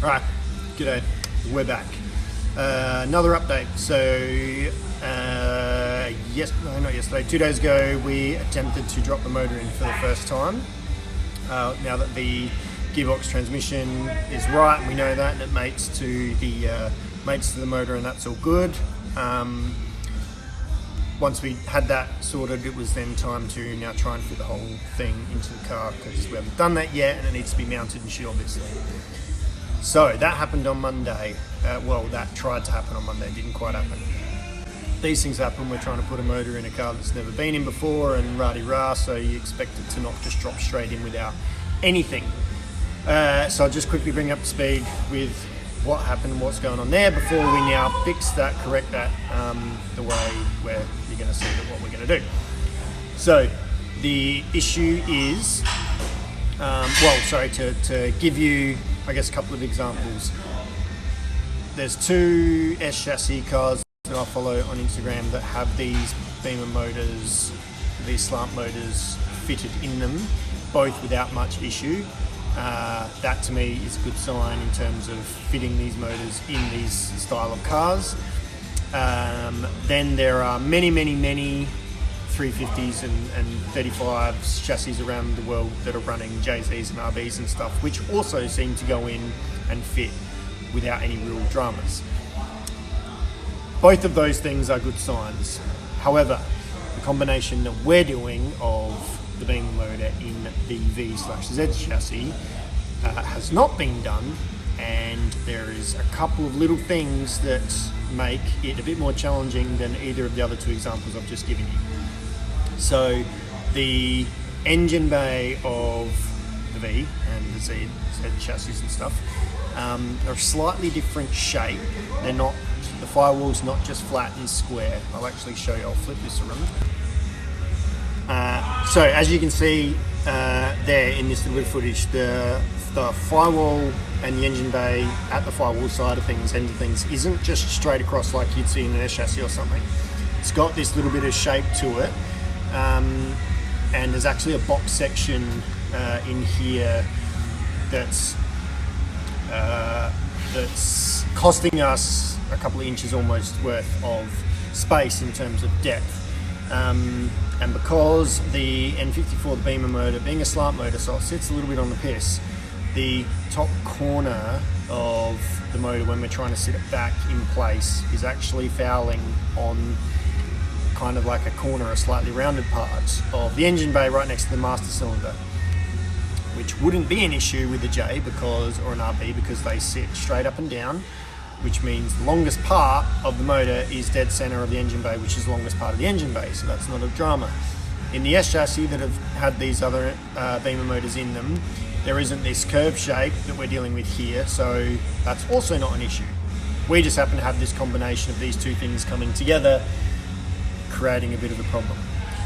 Alright, g'day, we're back. Another update. So, not yesterday, 2 days ago, we attempted to drop the motor in for the first time. Now that the gearbox transmission is right, we know that, and it mates to the motor, and that's all good. Once we had that sorted, it was then time to now try and fit the whole thing into the car, because we haven't done that yet, and it needs to be mounted and shit, obviously. So that happened on Monday. That tried to happen on Monday, didn't quite happen. These things happen. We're trying to put a motor in a car that's never been in before, and rah-de-rah, so you expect it to not just drop straight in without anything. So I'll just quickly bring up to speed with what happened, what's going on there, before we now fix that, correct that, the way where you're going to see what we're going to do. So the issue is, to give you, I guess, a couple of examples. There's two S chassis cars that I follow on Instagram that have these Beamer motors, these slant motors fitted in them, both without much issue. That to me is a good sign in terms of fitting these motors in these style of cars. Then there are many 350s and 35s chassis around the world that are running JZs and RBs and stuff, which also seem to go in and fit without any real dramas. Both of those things are good signs. However, the combination that we're doing of the Beamer motor in the V/Z chassis has not been done, and there is a couple of little things that make it a bit more challenging than either of the other two examples I've just given you. So the engine bay of the V and the Z chassis and stuff are a slightly different shape. They're not, the firewall's not just flat and square. I'll actually show you, I'll flip this around. So as you can see there in this little bit of footage, the firewall and the engine bay at the firewall side of things, end of things, isn't just straight across like you'd see in an S chassis or something. It's got this little bit of shape to it, and there's actually a box section in here that's costing us a couple of inches almost worth of space in terms of depth. And because the N54, the Beamer motor, being a slant motor, so it sits a little bit on the piss, the top corner of the motor, when we're trying to sit it back in place, is actually fouling on kind of like a corner, a slightly rounded part of the engine bay right next to the master cylinder, which wouldn't be an issue with the J or an RB, because they sit straight up and down, which means the longest part of the motor is dead center of the engine bay, which is the longest part of the engine bay, so that's not a drama. In the S chassis that have had these other Beamer motors in them, there isn't this curved shape that we're dealing with here, so that's also not an issue. We just happen to have this combination of these two things coming together, creating a bit of a problem.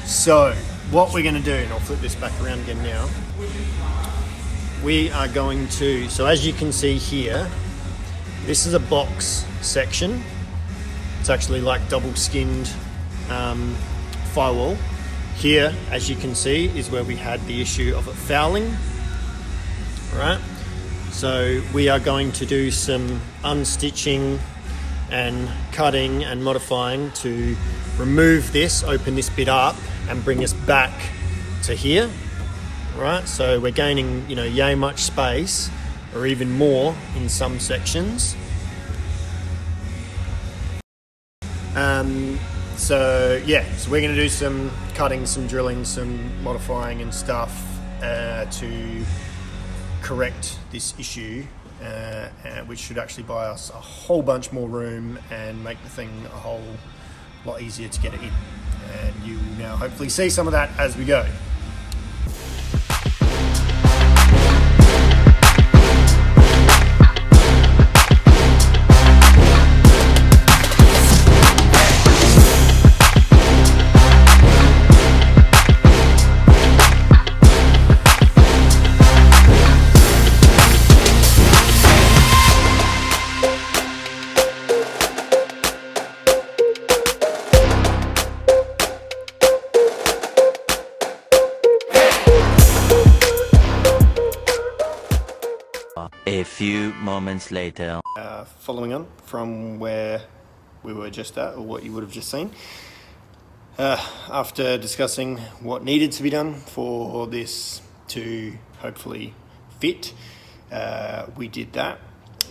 So what we're going to do, and I'll flip this back around again now, we are going to, so as you can see here, this is a box section. It's actually like double skinned firewall. Here, as you can see, is where we had the issue of it fouling. Right? So we are going to do some unstitching and cutting and modifying to remove this, open this bit up, and bring us back to here. Right? So we're gaining, yay much space, or even more in some sections. So we're going to do some cutting, some drilling, some modifying and stuff to correct this issue, which should actually buy us a whole bunch more room and make the thing a whole lot easier to get it in. And you will now hopefully see some of that as we go. A few moments later. Following on from where we were just at, or what you would have just seen, after discussing what needed to be done for this to hopefully fit, we did that.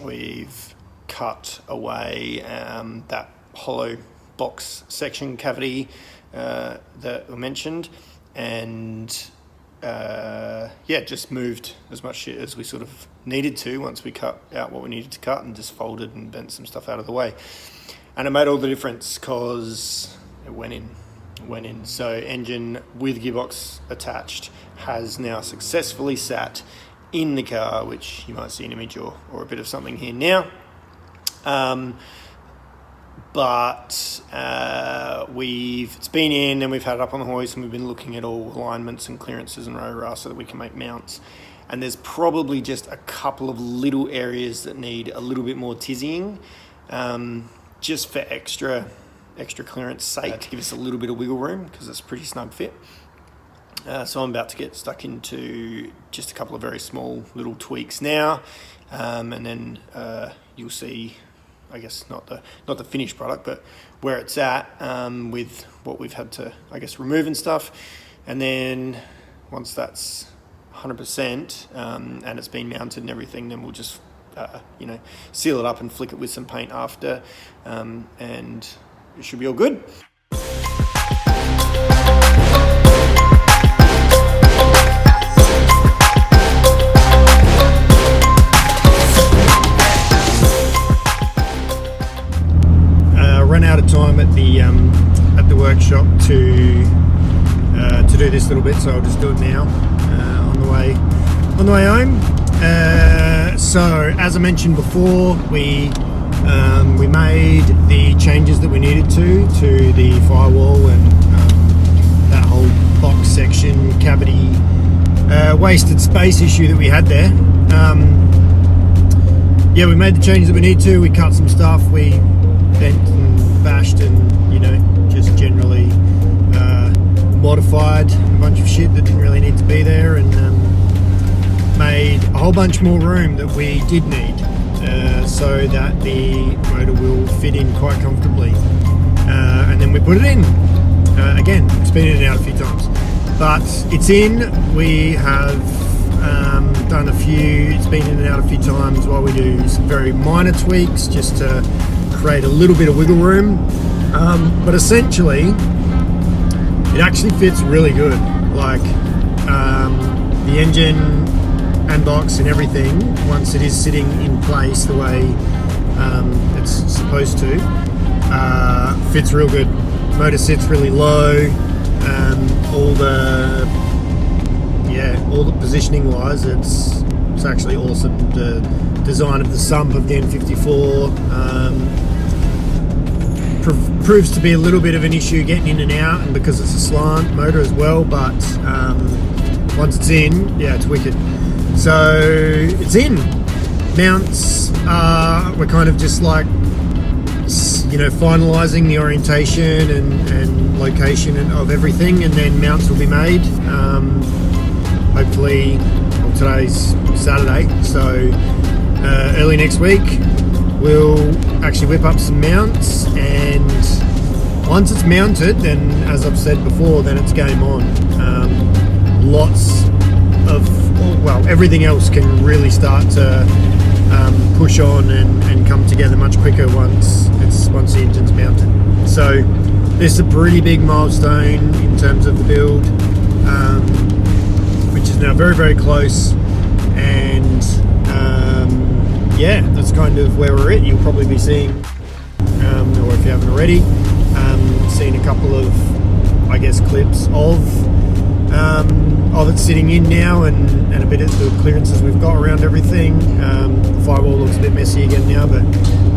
We've cut away that hollow box section cavity that we mentioned, and just moved as much shit as we sort of needed to once we cut out what we needed to cut, and just folded and bent some stuff out of the way. And it made all the difference because it went in. So engine with gearbox attached has now successfully sat in the car, which you might see an image or a bit of something here now. But it's been in, and we've had it up on the hoist, and we've been looking at all alignments and clearances and rah so that we can make mounts. And there's probably just a couple of little areas that need a little bit more tizzying, just for extra clearance sake, to give us a little bit of wiggle room, because it's a pretty snug fit. So I'm about to get stuck into just a couple of very small little tweaks now, and then you'll see, I guess not the finished product, but where it's at, with what we've had to, I guess, remove and stuff. And then once that's 100% and it's been mounted and everything, then we'll just seal it up and flick it with some paint after, and it should be all good. Run out of time at the workshop to do this little bit, so I'll just do it now on the way home. So as I mentioned before, we made the changes that we needed to the firewall and that whole box section cavity wasted space issue that we had there. We made the changes that we need to. We cut some stuff, we bent and bashed, and just generally modified a bunch of shit that didn't really need to be there, and made a whole bunch more room that we did need, so that the motor will fit in quite comfortably, and then we put it in. Again, it's been in and out a few times, but it's in. We have done it's been in and out a few times while we do some very minor tweaks just to create a little bit of wiggle room, but essentially it actually fits really good. Like the engine and box and everything, once it is sitting in place the way it's supposed to, fits real good. Motor sits really low, all the positioning wise, it's actually awesome. The design of the sump of the N54 proves to be a little bit of an issue getting in and out, and because it's a slant motor as well, but once it's in, it's wicked. So it's in. Mounts, we're kind of just like, finalising the orientation and location of everything, and then mounts will be made. Hopefully, today's Saturday, so early next week we'll actually whip up some mounts, and once it's mounted, then as I've said before, then it's game on. Everything else can really start to push on and come together much quicker once the engine's mounted. So this is a pretty big milestone in terms of the build, which is now very, very close, and that's kind of where we're at. You'll probably be seeing, or if you haven't already, seen a couple of, I guess, clips of it sitting in now, and a bit of the clearances we've got around everything. The firewall looks a bit messy again now, but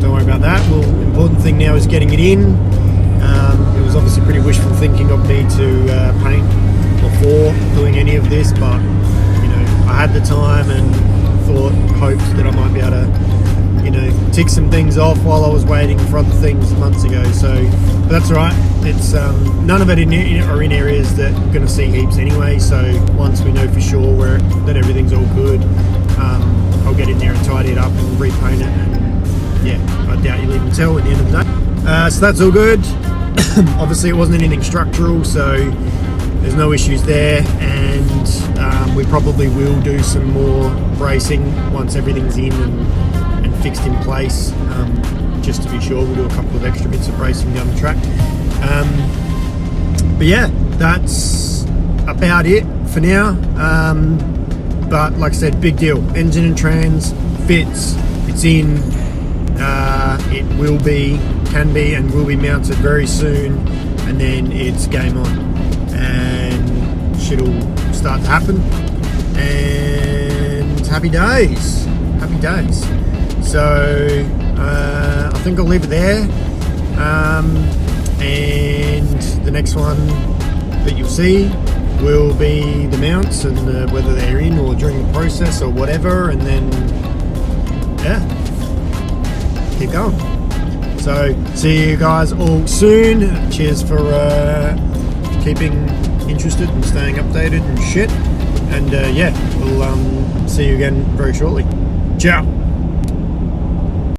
don't worry about that. The important thing now is getting it in. It was obviously pretty wishful thinking of me to paint before doing any of this, but I had the time and hoped that I might be able to tick some things off while I was waiting for other things months ago. But that's all right. It's none of it are in areas that we're going to see heaps anyway, so once we know for sure that everything's all good, I'll get in there and tidy it up and repaint it, and yeah, I doubt you'll even tell at the end of the day. So that's all good. Obviously it wasn't anything structural, so there's no issues there, and we probably will do some more bracing once everything's in and fixed in place, just to be sure. We'll do a couple of extra bits of bracing down the track. But yeah, that's about it for now. But like I said, big deal. Engine and trans fits, it's in. It will be, can be, and will be mounted very soon, and then it's game on, and shit'll start to happen, and happy days. So I think I'll leave it there, and the next one that you'll see will be the mounts, and whether they're in or during the process or whatever, and then yeah, keep going. So see you guys all soon. Cheers for keeping interested and staying updated and shit, and yeah, we'll see you again very shortly. Ciao.